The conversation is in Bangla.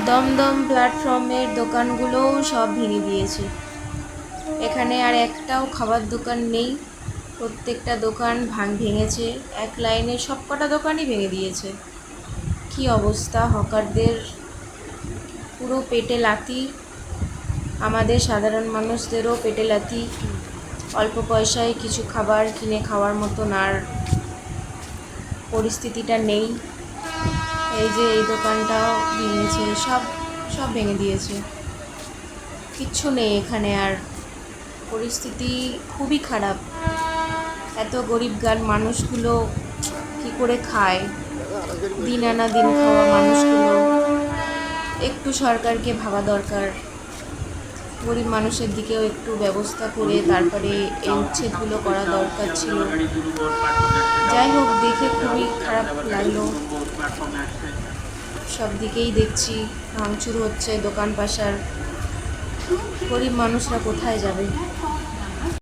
দমদম প্ল্যাটফর্মের দোকানগুলোও সব ভেঙে দিয়েছে। এখানে আর একটাও খাবার দোকান নেই, প্রত্যেকটা দোকান ভেঙেছে। এক লাইনে সবকটা দোকানই ভেঙে দিয়েছে। কি অবস্থা হকারদের, পুরো পেটে লাথি। আমাদের সাধারণ মানুষদেরও পেটে লাথি। অল্প পয়সায় কিছু খাবার কিনে খাওয়ার মতন আর পরিস্থিতিটা নেই। এই যে এই দোকানটাও ভেঙেছে, সব সব ভেঙে দিয়েছে, কিচ্ছু নেই এখানে আর। পরিস্থিতি খুবই খারাপ। এত গরিবগান মানুষগুলো কি করে খায়, দিন আনা দিন খাওয়া মানুষগুলো। একটু সরকারকে ভাবা দরকার, গরিব মানুষের দিকেও একটু ব্যবস্থা করে তারপরে এই উচ্ছেদগুলো করা দরকার ছিল। যাই হোক, দেখে খুবই খারাপ লাগলো। সব দিকেই দেখছি ভাঙচুর হচ্ছে, দোকান পাশার। গরিব মানুষরা কোথায় যাবে?